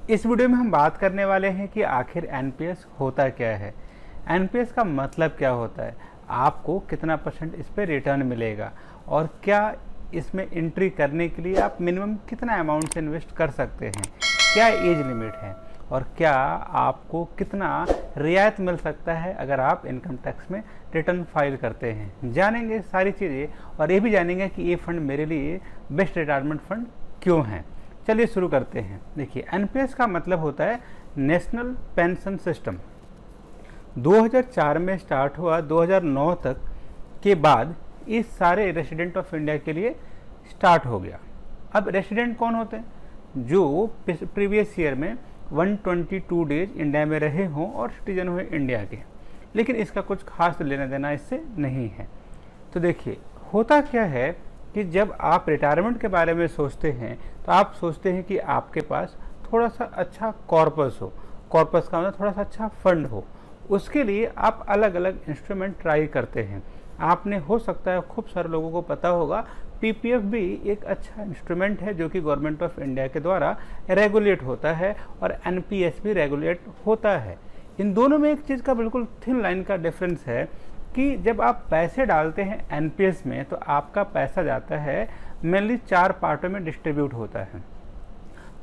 इस वीडियो में हम बात करने वाले हैं कि आखिर एनपीएस होता क्या है, एनपीएस का मतलब क्या होता है, आपको कितना परसेंट इस पर रिटर्न मिलेगा और क्या इसमें एंट्री करने के लिए आप मिनिमम कितना अमाउंट से इन्वेस्ट कर सकते हैं, क्या एज लिमिट है और क्या आपको कितना रियायत मिल सकता है अगर आप इनकम टैक्स में रिटर्न फाइल करते हैं। जानेंगे सारी चीज़ें और ये भी जानेंगे कि ये फंड मेरे लिए बेस्ट रिटायरमेंट फंड क्यों है। चलिए शुरू करते हैं। देखिए, एनपीएस का मतलब होता है नेशनल पेंशन सिस्टम। 2004 में स्टार्ट हुआ, 2009 तक के बाद इस सारे रेसिडेंट ऑफ इंडिया के लिए स्टार्ट हो गया। अब रेसिडेंट कौन होते हैं? जो प्रीवियस ईयर में 122 डेज इंडिया में रहे हों और सिटीजन हुए इंडिया के, लेकिन इसका कुछ खास लेना देना इससे नहीं है। तो देखिए, होता क्या है कि जब आप रिटायरमेंट के बारे में सोचते हैं तो आप सोचते हैं कि आपके पास थोड़ा सा अच्छा कॉर्पस हो, कॉर्पस का मतलब थोड़ा सा अच्छा फंड हो। उसके लिए आप अलग अलग इंस्ट्रूमेंट ट्राई करते हैं। आपने हो सकता है खूब सारे लोगों को पता होगा, पीपीएफ भी एक अच्छा इंस्ट्रूमेंट है जो कि गवर्नमेंट ऑफ इंडिया के द्वारा रेगुलेट होता है और एनपीएस भी रेगुलेट होता है। इन दोनों में एक चीज़ का बिल्कुल थिन लाइन का डिफरेंस है कि जब आप पैसे डालते हैं एनपीएस में तो आपका पैसा जाता है मेनली 4 पार्टों में डिस्ट्रीब्यूट होता है।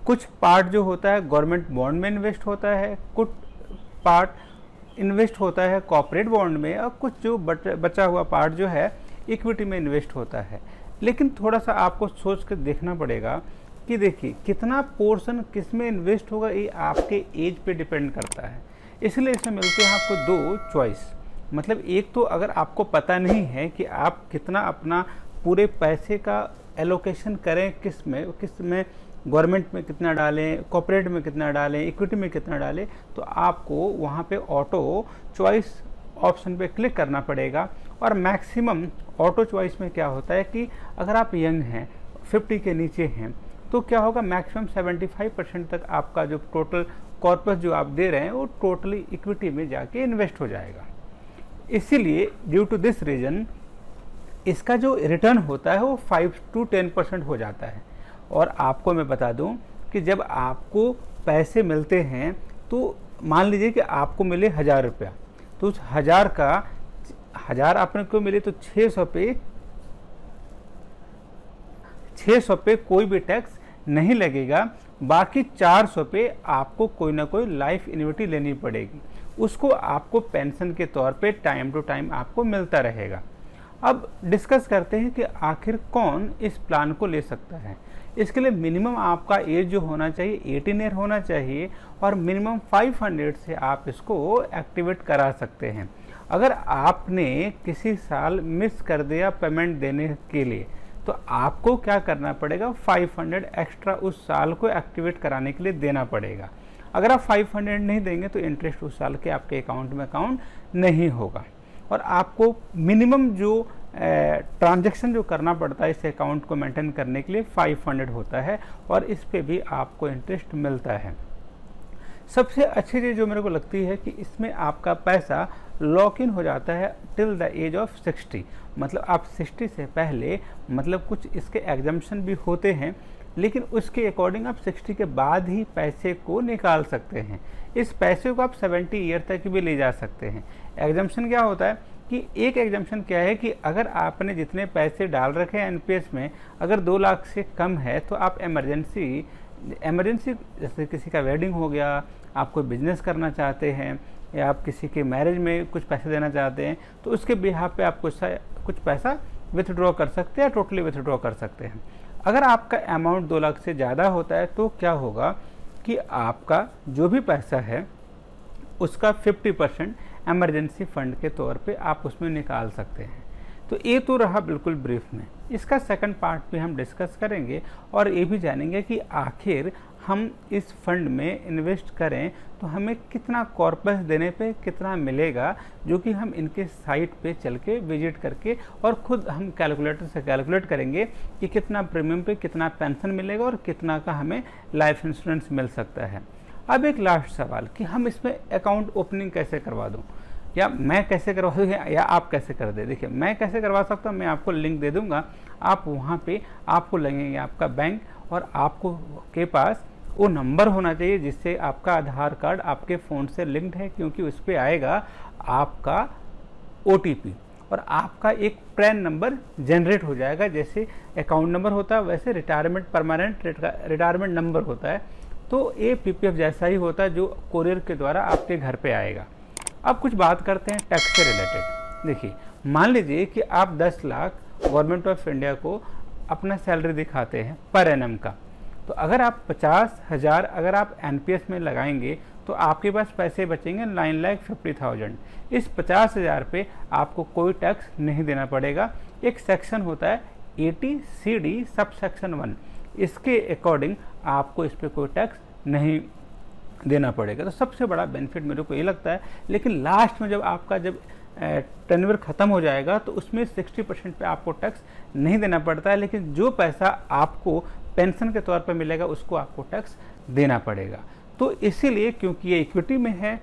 कुछ पार्ट जो होता है गवर्नमेंट बॉन्ड में इन्वेस्ट होता है, कुछ पार्ट इन्वेस्ट होता है कॉर्पोरेट बॉन्ड में और कुछ जो बचा हुआ पार्ट जो है इक्विटी में इन्वेस्ट होता है। लेकिन थोड़ा सा आपको सोच कर देखना पड़ेगा कि देखिए कितना पोर्शन किस में इन्वेस्ट होगा, ये आपके एज पे डिपेंड करता है। इसलिए इसमें मिलते हैं आपको 2 चॉइस। मतलब एक तो अगर आपको पता नहीं है कि आप कितना अपना पूरे पैसे का एलोकेशन करें, किस में गवर्नमेंट में कितना डालें, कॉर्पोरेट में कितना डालें, इक्विटी में कितना डालें, तो आपको वहाँ पे ऑटो चॉइस ऑप्शन पे क्लिक करना पड़ेगा। और मैक्सिमम ऑटो चॉइस में क्या होता है कि अगर आप यंग हैं, 50 के नीचे हैं, तो क्या होगा, मैक्सिमम 75% तक आपका जो टोटल कॉर्पस जो आप दे रहे हैं वो टोटली इक्विटी में जाके इन्वेस्ट हो जाएगा। इसीलिए ड्यू टू दिस रीजन इसका जो रिटर्न होता है वो 5 to 10% हो जाता है। और आपको मैं बता दूं कि जब आपको पैसे मिलते हैं तो मान लीजिए कि आपको मिले 1000 रुपया, तो उस 1000 का 1000 आपने को मिले तो 600 पे कोई भी टैक्स नहीं लगेगा। बाकी 400 पे आपको कोई ना कोई लाइफ एन्युटी लेनी पड़ेगी, उसको आपको पेंशन के तौर पे टाइम टू टाइम आपको मिलता रहेगा। अब डिस्कस करते हैं कि आखिर कौन इस प्लान को ले सकता है। इसके लिए मिनिमम आपका एज जो होना चाहिए 18 ईयर होना चाहिए और मिनिमम 500 से आप इसको एक्टिवेट करा सकते हैं। अगर आपने किसी साल मिस कर दिया पेमेंट देने के लिए तो आपको क्या करना पड़ेगा, 500 एक्स्ट्रा उस साल को एक्टिवेट कराने के लिए देना पड़ेगा। अगर आप 500 नहीं देंगे तो इंटरेस्ट उस साल के आपके अकाउंट में काउंट नहीं होगा और आपको मिनिमम जो ट्रांजैक्शन जो करना पड़ता है इस अकाउंट को मेंटेन करने के लिए 500 होता है और इस पे भी आपको इंटरेस्ट मिलता है। सबसे अच्छी चीज़ जो मेरे को लगती है कि इसमें आपका पैसा लॉक इन हो जाता है टिल द एज ऑफ 60। मतलब आप 60 से पहले, मतलब कुछ इसके एग्जम्पशन भी होते हैं, लेकिन उसके अकॉर्डिंग आप 60 के बाद ही पैसे को निकाल सकते हैं। इस पैसे को आप 70 ईयर तक भी ले जा सकते हैं। एग्जम्पशन क्या होता है कि एक एग्जम्पशन क्या है कि अगर आपने जितने पैसे डाल रखे हैं एनपीएस में अगर 2 लाख से कम है तो आप इमरजेंसी जैसे किसी का वेडिंग हो गया, आप कोई बिजनेस करना चाहते हैं या आप किसी के मैरिज में कुछ पैसे देना चाहते हैं, तो उसके बिहाफ पे आप कुछ पैसा विथड्रॉ कर सकते हैं, टोटली विथड्रॉ कर सकते हैं। अगर आपका अमाउंट 2 लाख से ज़्यादा होता है तो क्या होगा कि आपका जो भी पैसा है उसका 50% एमरजेंसी फंड के तौर पे आप उसमें निकाल सकते हैं। तो ये तो रहा बिल्कुल ब्रीफ में। इसका सेकंड पार्ट पे हम डिस्कस करेंगे और ये भी जानेंगे कि आखिर हम इस फंड में इन्वेस्ट करें तो हमें कितना कॉर्पस देने पे कितना मिलेगा, जो कि हम इनके साइट पे चल के विजिट करके और खुद हम कैलकुलेटर से कैलकुलेट करेंगे कि कितना प्रीमियम पे कितना पेंशन मिलेगा और कितना का हमें लाइफ इंश्योरेंस मिल सकता है। अब एक लास्ट सवाल कि हम इसमें अकाउंट ओपनिंग कैसे करवा दूँ, या मैं कैसे करवा दूँ या आप कैसे कर दे। देखिए, मैं कैसे करवा सकता हूँ, मैं आपको लिंक दे दूँगा। आप वहाँ पे आपको लगेंगे आपका बैंक और आपको के पास वो नंबर होना चाहिए जिससे आपका आधार कार्ड आपके फ़ोन से लिंक्ड है, क्योंकि उस पर आएगा आपका OTP और आपका एक पैन नंबर जनरेट हो जाएगा। जैसे अकाउंट नंबर होता है वैसे रिटायरमेंट परमानेंट रिटायरमेंट नंबर होता है। तो ये PPF जैसा ही होता है जो कोरियर के द्वारा आपके घर पे आएगा। अब कुछ बात करते हैं टैक्स से रिलेटेड। देखिए, मान लीजिए कि आप 10 लाख गवर्नमेंट ऑफ इंडिया को अपना सैलरी दिखाते हैं पर एनम का, तो अगर आप 50,000 अगर आप NPS में लगाएंगे तो आपके पास पैसे बचेंगे 9,50,000। इस 50,000 पे आपको कोई टैक्स नहीं देना पड़ेगा। एक सेक्शन होता है 80CD सब सेक्शन 1, इसके अकॉर्डिंग आपको इस पर कोई टैक्स नहीं देना पड़ेगा। तो सबसे बड़ा बेनिफिट मेरे को ये लगता है। लेकिन लास्ट में जब आपका टेन्योर ख़त्म हो जाएगा तो उसमें 60% पे आपको टैक्स नहीं देना पड़ता है, लेकिन जो पैसा आपको पेंशन के तौर पर मिलेगा उसको आपको टैक्स देना पड़ेगा। तो इसीलिए क्योंकि ये इक्विटी में है,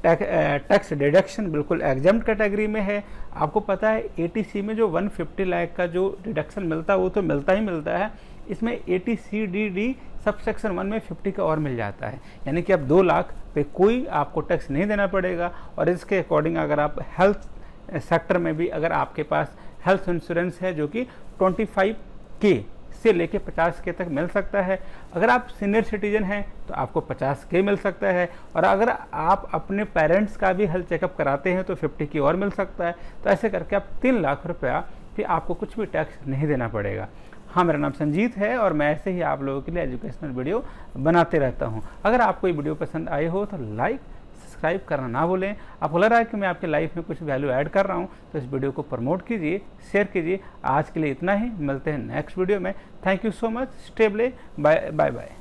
टैक्स डिडक्शन बिल्कुल एग्जाम्प्ट कैटेगरी में है। आपको पता है ATC में जो 150 लाख का जो डिडक्शन मिलता है वो तो मिलता ही मिलता है। इसमें 80CDD सब सेक्शन 1 में 50 का और मिल जाता है, यानी कि अब 2 लाख पे कोई आपको टैक्स नहीं देना पड़ेगा। और इसके अकॉर्डिंग अगर आप हेल्थ सेक्टर में भी अगर आपके पास हेल्थ इंश्योरेंस है जो कि 25K से लेके 50K तक मिल सकता है। अगर आप सीनियर सिटीजन हैं तो आपको 50K मिल सकता है, और अगर आप अपने पेरेंट्स का भी हेल्थ चेकअप कराते हैं तो 50K और मिल सकता है। तो ऐसे करके आप 3 लाख रुपया फिर आपको कुछ भी टैक्स नहीं देना पड़ेगा। हाँ, मेरा नाम संजीत है और मैं ऐसे ही आप लोगों के लिए एजुकेशनल वीडियो बनाते रहता हूँ। अगर आपको ये वीडियो पसंद आए हो तो लाइक सब्सक्राइब करना ना भूलें। आपको लग रहा है कि मैं आपकी लाइफ में कुछ वैल्यू ऐड कर रहा हूँ तो इस वीडियो को प्रमोट कीजिए, शेयर कीजिए। आज के लिए इतना ही, मिलते हैं नेक्स्ट वीडियो में। Thank you so much, stay blessed, bye bye.